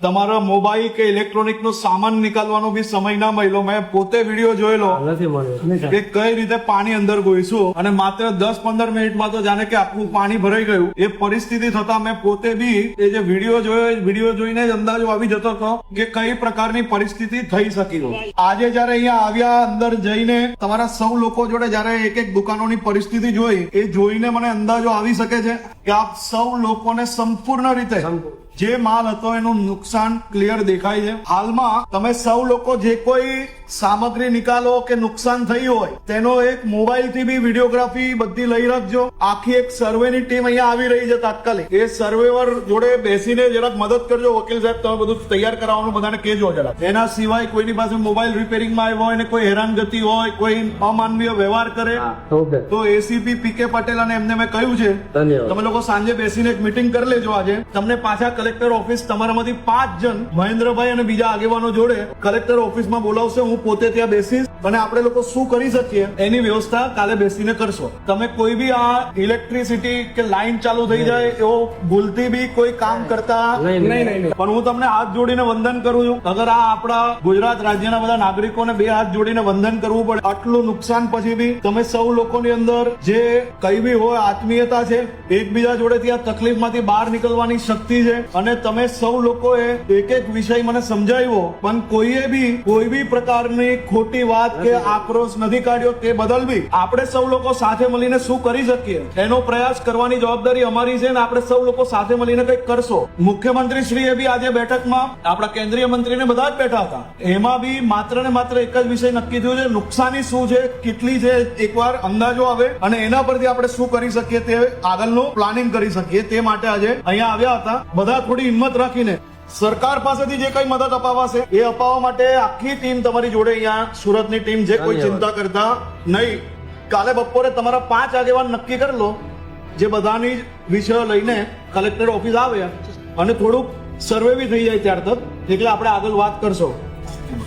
તમારા મોબાઈલ કે ઇલેક્ટ્રોનિક નો સામાન નીકાળવાનો બી સમય ના મળ્યો. મેં પોતે વિડીયો જોયેલો કે કઈ રીતે પાણી અંદર ગોઈશું અને માત્ર 10-15 મિનિટમાં તો જાણે કે આખું પાણી ભરાઈ ગયું. એ પરિસ્થિતિ થતા મેં પોતે બી એ જે વિડીયો જોઈને જ અંદાજો આવી જતો હતો કે કઈ પ્રકારની પરિસ્થિતિ થઈ શકી. આજે જયારે અહીંયા આવ્યા, અંદર જઈને તમારા સૌ લોકો જોડે જયારે એક એક દુકાનોની પરિસ્થિતિ જોઈ, એ જોઈને મને અંદાજો આવી શકે છે કે આપ સૌ લોકોને સંપૂર્ણ રીતે જે માલ હતો એનું નુકસાન ક્લિયર દેખાય છે. હાલમાં તમે સૌ લોકો જે કોઈ સામગ્રી નિકાલો કે નુકસાન થયું હોય તેનો એક મોબાઈલ થી બી વિડીયોગ્રાફી બધી લઈ રાખજો. આખી એક સર્વેની ટીમ અહીંયા આવી રહી છે તાત્કાલિક. એ સર્વેવર જોડે બેસીને જરાક મદદ કરજો. વકીલ સાહેબ તમે બધું તૈયાર કરાવવાનું બધાને કહેજો જરાક. એના સિવાય કોઈની પાસે મોબાઈલ રિપેરિંગમાં આવ્યો હોય ને કોઈ હેરાનગતિ હોય, કોઈ અમાનવીય વ્યવહાર કરે તો એસીપી પીકે પટેલ અને એમને મેં કહ્યું છે તમે લોકો સાંજે બેસીને એક મીટિંગ કરી લેજો. આજે તમને પાછા કલેક્ટર ઓફિસ તમારામાંથી 5 જણ મહેન્દ્રભાઈ અને બીજા આગેવાનો જોડે કલેક્ટર ઓફિસમાં બોલાવશે. હું પોતે ત્યાં બેસીશ અને આપણે લોકો શું કરી શકીએ એની વ્યવસ્થા કાલે બેસીને કરશો. તમે કોઈ બી આ ઇલેક્ટ્રિસિટી કે લાઈન ચાલુ થઈ જાય એવો ભૂલથી બી કોઈ કામ કરતા નહીં. પણ હું તમને હાથ જોડીને વંદન કરું છું. અગર આ આપણા ગુજરાત રાજ્યના બધા નાગરિકોને 2 હાથ જોડીને વંદન કરવું પડે. આટલું નુકસાન પછી બી તમે સૌ લોકોની અંદર જે કઈ બી હોય આત્મીયતા છે, એકબીજા જોડે ત્યાં તકલીફમાંથી બહાર નીકળવાની શક્તિ છે અને તમે સૌ લોકોએ એક એક વિષય મને સમજાવ્યો પણ કોઈએ બી કોઈ બી પ્રકારની ખોટી વાત કે આક્રોશ નથી કાઢ્યો. તે બદલ બી આપણે સૌ લોકો સાથે મળીને શું કરી શકીએ એનો પ્રયાસ કરવાની જવાબદારી અમારી છે ને આપણે સૌ લોકો સાથે મળીને કંઈક કરશો. મુખ્યમંત્રી શ્રીએ બી આજે બેઠકમાં આપણા કેન્દ્રીય મંત્રીને બધા જ બેઠા હતા. એમાં બી માત્ર ને માત્ર એક જ વિષય નક્કી થયું છે, નુકસાની શું છે, કેટલી છે, એકવાર અંદાજો આવે અને એના પરથી આપણે શું કરી શકીએ તે આગળનું પ્લાનિંગ કરી શકીએ. તે માટે આજે અહીંયા આવ્યા હતા. બધા થોડી હિંમત રાખીને સરકાર પાસેથી જે કઈ મદદ અપાવાશે એ અપાવવા માટે આખી ટીમ તમારી જોડે અહીંયા સુરતની ટીમ છે. કોઈ ચિંતા કરતા નહીં. કાલે બપોરે તમારા 5 આગેવાન નક્કી કરી લો જે બધાની વિષયો લઈને કલેક્ટર ઓફિસ આવે અને થોડુંક સર્વે બી થઈ જાય ત્યાર તક, એટલે આપણે આગળ વાત કરશો.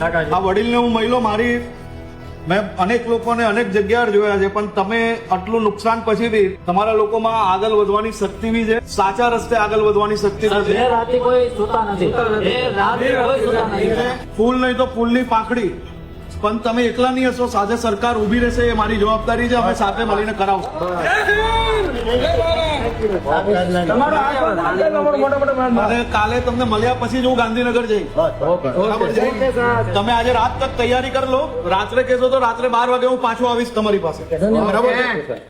આ વડીલને હું મળ્યો, મારી મેં અનેક લોકોને અનેક જગ્યાએ જોયા છે પણ તમે આટલું નુકસાન પછી બી તમારા લોકોમાં આગળ વધવાની શક્તિ બી છે, સાચા રસ્તે આગળ વધવાની શક્તિ છે. ફૂલ નહીં તો ફૂલની પાંખડી. પણ તમે એકલા નહીં હશો, સાથે સરકાર ઉભી રહેશે એ મારી જવાબદારી છે. અમે સાથે મળીને કરાવશું. અને કાલે તમને મળ્યા પછી જ હું ગાંધીનગર જઈશ. તમે આજે રાત તક તૈયારી કરી લો. રાત્રે કહેશો તો રાત્રે 12 વાગે હું પાછો આવીશ તમારી પાસે. બરાબર.